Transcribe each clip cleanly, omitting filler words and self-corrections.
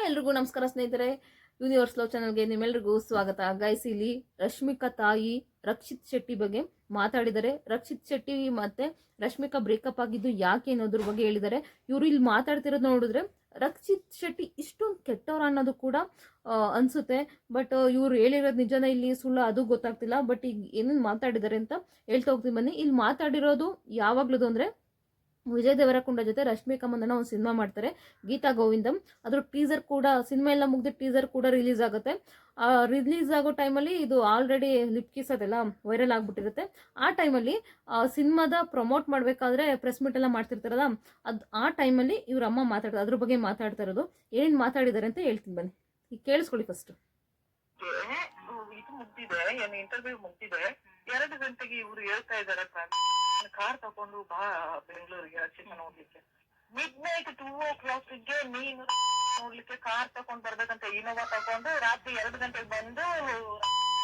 ಎಲ್ರಿಗೂ ನಮಸ್ಕಾರ ಸ್ನೇಹಿತರೆ. ಯೂನಿವರ್ಸ್ ಲವ್ ಚಾನಲ್ಗೆ ನಿಮ್ಮೆಲ್ರಿಗೂ ಸ್ವಾಗತ. ಗೈಸ್, ಇಲ್ಲಿ ರಶ್ಮಿಕಾ ತಾಯಿ ರಕ್ಷಿತ್ ಶೆಟ್ಟಿ ಬಗ್ಗೆ ಮಾತಾಡಿದರೆ. ರಕ್ಷಿತ್ ಶೆಟ್ಟಿ ಮತ್ತೆ ರಶ್ಮಿಕಾ ಬ್ರೇಕಪ್ ಆಗಿದ್ದು ಯಾಕೆ ಅನ್ನೋದ್ರ ಬಗ್ಗೆ ಹೇಳಿದ್ದಾರೆ. ಇವರು ಇಲ್ಲಿ ಮಾತಾಡ್ತಿರೋದು ನೋಡಿದ್ರೆ ರಕ್ಷಿತ್ ಶೆಟ್ಟಿ ಇಷ್ಟೊಂದು ಕೆಟ್ಟವ್ರ ಅನ್ನೋದು ಕೂಡ ಅನ್ಸುತ್ತೆ. ಬಟ್ ಇವ್ರು ಹೇಳಿರೋದು ನಿಜನ ಇಲ್ಲಿ ಸುಳ್ಳು ಅದು ಗೊತ್ತಾಗ್ತಿಲ್ಲ. ಬಟ್ ಈಗ ಏನೇನು ಮಾತಾಡಿದ್ದಾರೆ ಅಂತ ಹೇಳ್ತಾ ಹೋಗ್ತೀನಿ ಬನ್ನಿ. ಇಲ್ಲಿ ಮಾತಾಡಿರೋದು ಯಾವಾಗ್ಲೂ ಅಂದ್ರೆ ವಿಜಯ್ ದೇವರಕೊಂಡ ಜೊತೆ ರಶ್ಮಿಕಾ ಮಂದಣ್ಣ ಒಂದು ಸಿನಿಮಾ ಮಾಡ್ತಾರೆ, ಗೀತಾ ಗೋವಿಂದಂ. ಅದ್ರ ಟೀಸರ್ ಕೂಡ, ಸಿನಿಮಾ ಎಲ್ಲ ಮುಗಿದ ಟೀಸರ್ ಕೂಡ ರಿಲೀಸ್ ಆಗುತ್ತೆ. ರಿಲೀಸ್ ಆಗೋ ಟೈಮಲ್ಲಿ ಇದು ಆಲ್ರೆಡಿ ಲಿಪ್ ಕಿಸ್ ಅದೆಲ್ಲ ವೈರಲ್ ಆಗ್ಬಿಟ್ಟಿರುತ್ತೆ. ಆ ಟೈಮಲ್ಲಿ ಸಿನಿಮಾದ ಪ್ರಮೋಟ್ ಮಾಡಬೇಕಾದ್ರೆ ಪ್ರೆಸ್ ಮೀಟ್ ಎಲ್ಲ ಮಾಡ್ತಿರ್ತಾರಲ್ಲ, ಆ ಟೈಮಲ್ಲಿ ಇವ್ರ ಅಮ್ಮ ಮಾತಾಡ್ತಾರೆ, ಅದ್ರ ಬಗ್ಗೆ ಮಾತಾಡ್ತಾ ಇರೋದು. ಏನೇನು ಮಾತಾಡಿದ್ದಾರೆ ಅಂತ ಹೇಳ್ತೀನಿ ಬನ್ನಿ, ಈಗ ಕೇಳಿಸ್ಕೊಳ್ಳಿ ಫಸ್ಟ್. ಇದು ಮುಗ್ದಿದೆ, ಇಂಟರ್ವ್ಯೂ ಮುಗ್ದಿದೆ. 2 ಗಂಟೆಗೆ ಇವ್ರು ಹೇಳ್ತಾ ಇದಾರೆ ಕಾರ್ ತಗೊಂಡು ಬಾ ಬೆಂಗಳೂರಿಗೆ ಅಕ್ಷಿತ ನೋಡ್ಲಿಕ್ಕೆ. ಮಿಡ್ ನೈಟ್ 2 o'clock ನೀನು ನೋಡ್ಲಿಕ್ಕೆ ಕಾರ್ ತಗೊಂಡ್ ಬರ್ಬೇಕಂತ ಇನೋವಾ ತಗೊಂಡು ರಾತ್ರಿ 2 ಗಂಟೆಗೆ ಬಂದು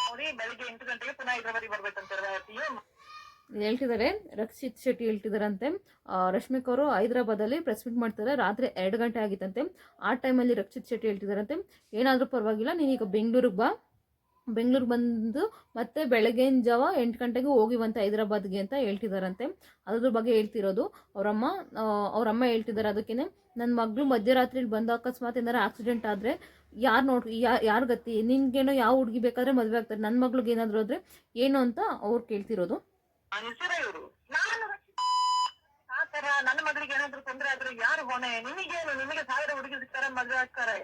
ನೋಡಿ ಬೆಳಿಗ್ಗೆ 8 ಗಂಟೆಗೆ ಪುನಃ ಹೈದರಾಬಾದಿಗೆ ಬರ್ಬೇಕಂತ ಹೇಳ್ತಿದ್ದಾರೆ. ರಕ್ಷಿತ್ ಶೆಟ್ಟಿ ಹೇಳ್ತಿದಾರಂತೆ ರಶ್ಮಿಕಾ ಅವರು ಹೈದರಾಬಾದಲ್ಲಿ ಪ್ರೆಸ್ ಮೀಟ್ ಮಾಡ್ತಾರೆ, ರಾತ್ರಿ 2 ಗಂಟೆ ಆಗಿತ್ತಂತೆ. ಆ ಟೈಮಲ್ಲಿ ರಕ್ಷಿತ್ ಶೆಟ್ಟಿ ಹೇಳ್ತಿದಾರಂತೆ, ಏನಾದರೂ ಪರವಾಗಿಲ್ಲ ನೀನೀಗ ಬೆಂಗಳೂರಿಗೆ ಬಾ, ಬೆಂಗಳೂರಿಗೆ ಬಂದು ಮತ್ತೆ ಬೆಳಗ್ಗಿನ ಜಾವ 8 ಗಂಟೆಗೆ ಹೋಗಿವಂತೆ ಹೈದರಾಬಾದ್ಗೆ ಅಂತ ಹೇಳ್ತಿದಾರಂತೆ. ಅದ್ರ ಬಗ್ಗೆ ಹೇಳ್ತಿರೋದು ಅವ್ರಮ್ಮ ಹೇಳ್ತಿದ್ದಾರೆ. ಅದಕ್ಕೇನೆ ನನ್ನ ಮಗಳು ಮಧ್ಯರಾತ್ರಿ ಬಂದು ಅಕಸ್ಮಾತ್ ಏನಾರ ಆಕ್ಸಿಡೆಂಟ್ ಆದರೆ ಯಾರು ಗತಿ, ನಿನ್ಗೇನೋ ಯಾವ ಹುಡುಗಿ ಬೇಕಾದ್ರೆ ಮದುವೆ ಆಗ್ತಾರೆ, ನನ್ನ ಮಗ್ಳಿಗೆ ಏನಾದ್ರು ಆದ್ರೆ ಏನು ಅಂತ ಅವ್ರು ಕೇಳ್ತಿರೋದು. ನನ್ನ ಮಗಳಿಗೆ ಏನಾದ್ರು ತೊಂದ್ರೆ ಆದ್ರೆ ಯಾರು ಹೊಣೆ? ನಿಮಗೇನು, ನಿಮಗೆ 1000 ಹುಡುಗಿ ಸಿಗ್ತಾರೆ, ಮದ್ವೆ ಆಗ್ತಾರೆ.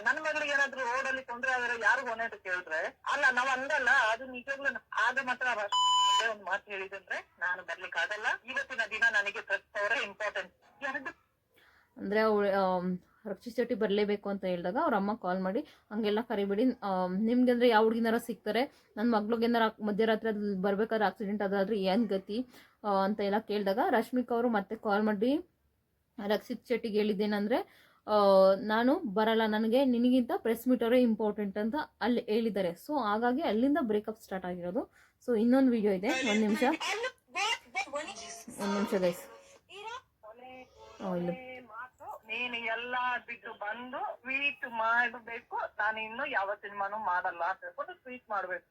ನನ್ನ ಮಗಳಿಗೆ ಏನಾದ್ರು ರೋಡಲ್ಲಿ ತೊಂದ್ರೆ ಆದ್ರೆ ಯಾರು ಹೊಣೆ ಅಂತ ಕೇಳಿದ್ರೆ ಅಲ್ಲ ನಾವ್ ಅಂದಲ್ಲ. ಅದು ನಿಜವಾಗ್ಲೂ ಆಗ ಮಾತ್ರ ಒಂದು ಮಾತು ಹೇಳಿದಂದ್ರೆ ನಾನು ಬರ್ಲಿಕ್ಕೆ ಆಗಲ್ಲ, ಇವತ್ತಿನ ದಿನ ನನಗೆ 10,000 ಇಂಪಾರ್ಟೆಂಟ್. ಅಂದ್ರೆ ರಕ್ಷಿತ್ ಶೆಟ್ಟಿ ಬರಲೇಬೇಕು ಅಂತ ಹೇಳಿದಾಗ ಅವ್ರ ಅಮ್ಮ ಕಾಲ್ ಮಾಡಿ ಹಂಗೆಲ್ಲ ಕರಿಬೇಡಿ, ನಿಮ್ಗೆ ಅಂದ್ರೆ ಯಾವ ಹುಡುಗಿನಾರ ಸಿಗ್ತಾರೆ, ನನ್ನ ಮಗ್ಳಿಗೆ ಏನಾರ ಮಧ್ಯರಾತ್ರಿ ಅದು ಬರ್ಬೇಕಾದ್ರೆ ಆಕ್ಸಿಡೆಂಟ್ ಅದಾದ್ರೆ ಏನು ಗತಿ ಅಂತ ಎಲ್ಲ ಕೇಳಿದಾಗ ರಶ್ಮಿಕಾ ಅವರು ಮತ್ತೆ ಕಾಲ್ ಮಾಡಿ ರಕ್ಷಿತ್ ಶೆಟ್ಟಿಗೆ ಹೇಳಿದ್ದೇನೆಂದರೆ ನಾನು ಬರಲ್ಲ, ನನಗೆ ನಿನಗಿಂತ ಪ್ರೆಸ್ ಮೀಟ್ ಅವರೇ ಇಂಪಾರ್ಟೆಂಟ್ ಅಂತ ಅಲ್ಲಿ ಹೇಳಿದ್ದಾರೆ. ಸೊ ಹಾಗಾಗಿ ಅಲ್ಲಿಂದ ಬ್ರೇಕಪ್ ಸ್ಟಾರ್ಟ್ ಆಗಿರೋದು. ಸೊ ಇನ್ನೊಂದು ವಿಡಿಯೋ ಇದೆ, ಒಂದು ನಿಮಿಷ ಗೈಸ್. ಇಲ್ಲಿ ನೀನು ಎಲ್ಲಾ ಬಿಟ್ಟು ಬಂದು ಟ್ವೀಟ್ ಮಾಡಬೇಕು, ನಾನು ಇನ್ನು ಯಾವ ಸಿನಿಮಾನು ಮಾಡಲ್ಲ ಅಂತ ಹೇಳ್ಕೊಂಡು ಟ್ವೀಟ್ ಮಾಡ್ಬೇಕು.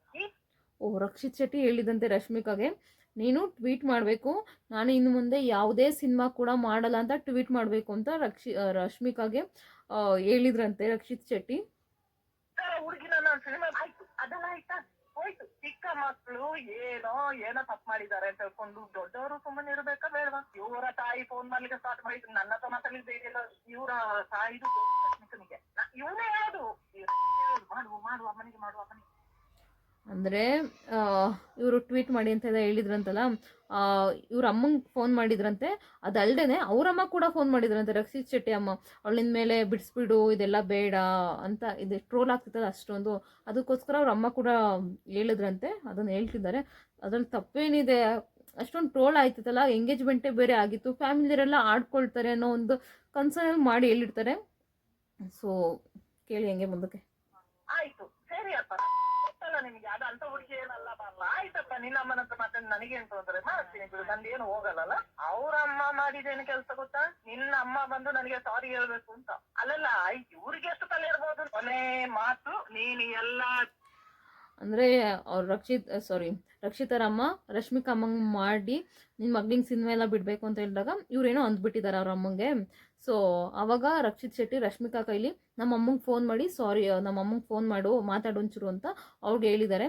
ರಕ್ಷಿತ್ ಶೆಟ್ಟಿ ಹೇಳಿದಂತೆ ರಶ್ಮಿಕಾಗೆ, ನೀನು ಟ್ವೀಟ್ ಮಾಡಬೇಕು, ನಾನು ಇನ್ನು ಮುಂದೆ ಯಾವುದೇ ಸಿನಿಮಾ ಕೂಡ ಮಾಡಲ್ಲ ಅಂತ ಟ್ವೀಟ್ ಮಾಡಬೇಕು ಅಂತ ರಶ್ಮಿಕಾಗೆ ಹೇಳಿದ್ರಂತೆ ರಕ್ಷಿತ್ ಶೆಟ್ಟಿ. ಹುಡುಗಿನ ಸಿನಿಮಾ ಆಯ್ತು, ಅದೆಲ್ಲ ಆಯ್ತಾ ಹೋಯ್ತು. ಚಿಕ್ಕ ಮಕ್ಕಳು ಏನೋ ತಪ್ಪು ಮಾಡಿದ್ದಾರೆ ಅಂತ ಹೇಳ್ಕೊಂಡು ದೊಡ್ಡವರು ಸುಮ್ಮನೆ ಇರ್ಬೇಕಾ ಬೇಡವಾ? ಇವರ ತಾಯಿ ಫೋನ್ ಮಾಡ್ಲಿಕ್ಕೆ ಸ್ಟಾರ್ಟ್ ಮಾಡಿದ್ರು, ನನ್ನ ಹತ್ರ ಮಾತಾಡ್ಲಿಕ್ಕೆ ಬೇರೆ ಇಲ್ಲ. ಇವರ ತಾಯಿದು ರಶ್ಮಿಕನಿಗೆ ಇವನೇ ಯಾವುದು ಮಾಡುವ ಅಮ್ಮನಿಗೆ ಮಾಡುವ ಅಮ್ಮನಿಗೆ ಅಂದರೆ ಇವರು ಟ್ವೀಟ್ ಮಾಡಿ ಅಂತ ಹೇಳಿದ್ರಂತಲ್ಲ, ಇವ್ರ ಅಮ್ಮಂಗೆ ಫೋನ್ ಮಾಡಿದ್ರಂತೆ. ಅದಲ್ದೇ ಅವರಮ್ಮ ಕೂಡ ಫೋನ್ ಮಾಡಿದ್ರಂತೆ, ರಕ್ಷಿತ್ ಶೆಟ್ಟಿ ಅಮ್ಮ, ಅವಳಿನ ಮೇಲೆ ಬಿಡಿಸ್ಬಿಡು, ಇದೆಲ್ಲ ಬೇಡ ಅಂತ. ಇದು ಟ್ರೋಲ್ ಆಗ್ತಿತ್ತಲ್ಲ ಅಷ್ಟೊಂದು, ಅದಕ್ಕೋಸ್ಕರ ಅವ್ರ ಅಮ್ಮ ಕೂಡ ಹೇಳಿದ್ರಂತೆ. ಅದನ್ನು ಹೇಳ್ತಿದ್ದಾರೆ. ಅದ್ರಲ್ಲಿ ತಪ್ಪೇನಿದೆ, ಅಷ್ಟೊಂದು ಟ್ರೋಲ್ ಆಯ್ತಿತ್ತಲ್ಲ, ಎಂಗೇಜ್ಮೆಂಟೇ ಬೇರೆ ಆಗಿತ್ತು, ಫ್ಯಾಮಿಲಿಯರೆಲ್ಲ ಆಡ್ಕೊಳ್ತಾರೆ ಅನ್ನೋ ಒಂದು ಕನ್ಸರ್ನ್ ಮಾಡಿ ಹೇಳಿರ್ತಾರೆ. ಸೊ ಕೇಳಿ ಹೆಂಗೆ ಮುಂದಕ್ಕೆ. ಆಯ್ತು ಸರಿ ಅಪ್ಪ, ನಿಮಗೆ ಅದು ಅಂತ ಹುಡುಗಿ ಏನಲ್ಲ ಬರಲ್ಲ, ಆಯ್ತಪ್ಪ ನಿನ್ನ ಅಮ್ಮನ ಹತ್ರ ಮತ್ತೆ ನನಗೇನು ತೊಂದರೆ ಮಾಡ್ತೀನಿ ಬಿಡು, ನಂದೇನು ಹೋಗಲ್ಲ. ಅವ್ರ ಅಮ್ಮ ಮಾಡಿದೇನು ಕೆಲಸ ಗೊತ್ತಾ? ನಿನ್ನ ಅಮ್ಮ ಬಂದು ನನಗೆ ಸಾರಿ ಹೇಳ್ಬೇಕು ಅಂತ. ಅಲ್ಲಲ್ಲ, ಇವ್ರಿಗೆ ಎಷ್ಟು ತಲೆ ಇರ್ಬೋದು? ಕೊನೆ ಮಾತು, ನೀನು ಎಲ್ಲ ಅಂದರೆ ಅವ್ರು ರಕ್ಷಿತರಮ್ಮ ರಶ್ಮಿಕಾ ಅಮ್ಮಂಗೆ ಮಾಡಿ ನಿನ್ನ ಮಗ್ಳಿಗೆ ಸಿನಿಮಾ ಎಲ್ಲ ಬಿಡಬೇಕು ಅಂತ ಹೇಳಿದಾಗ ಇವ್ರೇನೋ ಅಂದ್ಬಿಟ್ಟಿದ್ದಾರೆ ಅವ್ರ ಅಮ್ಮಂಗೆ. ಸೊ ಆವಾಗ ರಕ್ಷಿತ್ ಶೆಟ್ಟಿ ರಶ್ಮಿಕಾ ಕೈಲಿ ನಮ್ಮ ಅಮ್ಮಂಗೆ ಫೋನ್ ಮಾಡಿ ನಮ್ಮ ಅಮ್ಮಂಗೆ ಫೋನ್ ಮಾತಾಡು ಒಂಚೂರು ಅಂತ ಅವ್ರಿಗೆ ಹೇಳಿದ್ದಾರೆ.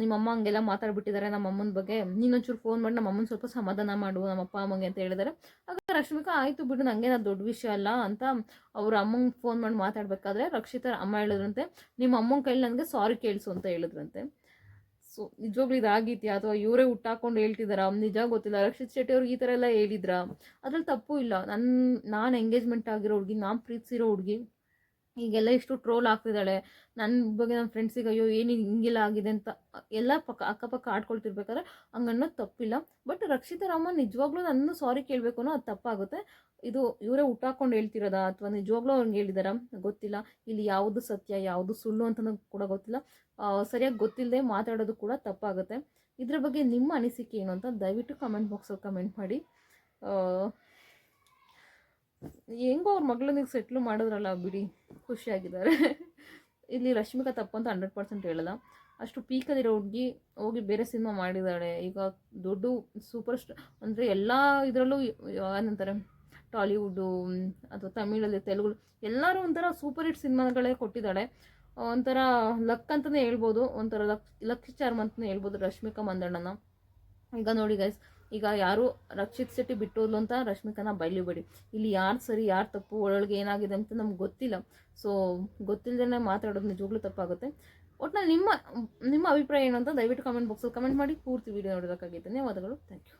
ನಿಮ್ಮಮ್ಮ ಹಂಗೆಲ್ಲ ಮಾತಾಡ್ಬಿಟ್ಟಿದ್ದಾರೆ ನಮ್ಮ ಅಮ್ಮನ ಬಗ್ಗೆ, ನೀನೊಂಚೂರು ಫೋನ್ ಮಾಡಿ ನಮ್ಮ ಅಮ್ಮನ ಸ್ವಲ್ಪ ಸಮಾಧಾನ ಮಾಡು ನಮ್ಮ ಅಪ್ಪ ಅಮ್ಮಂಗೆ ಅಂತ ಹೇಳಿದ್ದಾರೆ. ಆಗ ರಶ್ಮಿಕಾ ಆಯಿತು ಬಿಡು, ನನಗೇನು ದೊಡ್ಡ ವಿಷಯ ಅಲ್ಲ ಅಂತ ಅವ್ರ ಅಮ್ಮಂಗೆ ಫೋನ್ ಮಾಡಿ ಮಾತಾಡಬೇಕಾದ್ರೆ ರಕ್ಷಿತರ ಅಮ್ಮ ಹೇಳಿದ್ರಂತೆ, ನಿಮ್ಮ ಅಮ್ಮನ ಕೈಲಿ ನನಗೆ ಸಾರಿ ಕೇಳಿಸು ಅಂತ ಹೇಳಿದ್ರಂತೆ. ಸೊ ನಿಜವಾಗ್ಲೂ ಇದಾಗಿತ್ಯಾ ಅಥವಾ ಇವರೇ ಹುಟ್ಟಾಕೊಂಡು ಹೇಳ್ತಿದಾರ ನಿಜ ಗೊತ್ತಿಲ್ಲ. ರಕ್ಷಿತ್ ಶೆಟ್ಟಿ ಅವ್ರಿಗೆ ಈ ಥರ ಎಲ್ಲ ಹೇಳಿದ್ರ, ಅದ್ರಲ್ಲಿ ತಪ್ಪು ಇಲ್ಲ. ನಾನು ಎಂಗೇಜ್ಮೆಂಟ್ ಆಗಿರೋ ಹುಡುಗಿ, ನಾನು ಪ್ರೀತಿಸಿರೋ ಹುಡುಗಿ ಈಗೆಲ್ಲ ಇಷ್ಟು ಟ್ರೋಲ್ ಆಗ್ತಿದ್ದಾಳೆ, ನನ್ನ ಬಗ್ಗೆ ನನ್ನ ಫ್ರೆಂಡ್ಸಿಗೆ ಅಯ್ಯೋ ಏನು ಹಿಂಗೆಲ್ಲ ಆಗಿದೆ ಅಂತ ಎಲ್ಲ ಅಕ್ಕಪಕ್ಕ ಆಡ್ಕೊಳ್ತಿರ್ಬೇಕಾದ್ರೆ ಹಂಗನ್ನೋದು ತಪ್ಪಿಲ್ಲ. ಬಟ್ ರಕ್ಷಿತರಮ್ಮ ನಿಜವಾಗ್ಲೂ ನನ್ನ ಸಾರಿ ಕೇಳಬೇಕು ಅನ್ನೋ ಅದು ತಪ್ಪಾಗುತ್ತೆ. ಇದು ಇವರೇ ಹುಟ್ಟಾಕೊಂಡು ಹೇಳ್ತಿರೋದಾ ಅಥವಾ ನಿಜವಾಗ್ಲೂ ಅವ್ರಿಗೆ ಹೇಳಿದಾರ ಗೊತ್ತಿಲ್ಲ. ಇಲ್ಲಿ ಯಾವುದು ಸತ್ಯ ಯಾವುದು ಸುಳ್ಳು ಅಂತಲೂ ಕೂಡ ಗೊತ್ತಿಲ್ಲ. ಸರಿಯಾಗಿ ಗೊತ್ತಿಲ್ಲದೆ ಮಾತಾಡೋದು ಕೂಡ ತಪ್ಪಾಗುತ್ತೆ. ಇದ್ರ ಬಗ್ಗೆ ನಿಮ್ಮ ಅನಿಸಿಕೆ ಏನು ಅಂತ ದಯವಿಟ್ಟು ಕಮೆಂಟ್ ಬಾಕ್ಸಲ್ಲಿ ಕಮೆಂಟ್ ಮಾಡಿ. ಹೆಂಗೋ ಅವ್ರ ಮಗಳನಿಗೆ ಸೆಟ್ಲು ಮಾಡಿದ್ರಲ್ಲ ಬಿಡಿ. ಖುಷಿಯಾಗಿದ್ದಾರೆ. ಇಲ್ಲಿ ರಶ್ಮಿಕಾ ತಪ್ಪು ಅಂತ 100% ಹೇಳಲ್ಲ. ಅಷ್ಟು ಪೀಕಲ್ಲಿರೋ ಹುಡುಗಿ ಹೋಗಿ ಬೇರೆ ಸಿನಿಮಾ ಮಾಡಿದ್ದಾಳೆ. ಈಗ ದೊಡ್ಡ ಸೂಪರ್ ಸ್ಟಾರ್ ಅಂದರೆ ಎಲ್ಲ ಇದರಲ್ಲೂ ಏನಂತಾರೆ ಟಾಲಿವುಡ್ಡು ಅಥವಾ ತಮಿಳಲ್ಲಿ ತೆಲುಗು ಎಲ್ಲರೂ ಒಂಥರ ಸೂಪರ್ ಹಿಟ್ ಸಿನಿಮಾಗಳೇ ಕೊಟ್ಟಿದ್ದಾಳೆ. ಒಂಥರ ಲಕ್ ಅಂತಲೇ ಹೇಳ್ಬೋದು, ಒಂಥರ ಲಕ್ಕಿ ಚಾರ್ಮ್ ಅಂತಲೇ ಹೇಳ್ಬೋದು ರಶ್ಮಿಕಾ ಮಂದಣ್ಣನ. ಈಗ ನೋಡಿ ಗೈಸ್, ಈಗ ಯಾರು ರಕ್ಷಿತ್ ಶೆಟ್ಟಿ ಬಿಟ್ಟೋದ್ಲು ಅಂತ ರಶ್ಮಿಕಾನ ಬೈಲಿಬೇಡಿ. ಇಲ್ಲಿ ಯಾರು ಸರಿ ಯಾರು ತಪ್ಪು ಒಳಗೆ ಏನಾಗಿದೆ ಅಂತ ನಮ್ಗೆ ಗೊತ್ತಿಲ್ಲ. ಸೊ ಗೊತ್ತಿಲ್ಲದೇ ಮಾತಾಡೋದು ನಿಜವಾಗ್ಲೂ ತಪ್ಪಾಗುತ್ತೆ. ಒಟ್ಟಿನಲ್ಲಿ ನಿಮ್ಮ ಅಭಿಪ್ರಾಯ ಏನು ಅಂತ ದಯವಿಟ್ಟು ಕಮೆಂಟ್ ಬಾಕ್ಸಲ್ಲಿ ಕಮೆಂಟ್ ಮಾಡಿ. ಪೂರ್ತಿ ವೀಡಿಯೋ ನೋಡೋದಕ್ಕಾಗಿ ಧನ್ಯವಾದಗಳು. Thank you.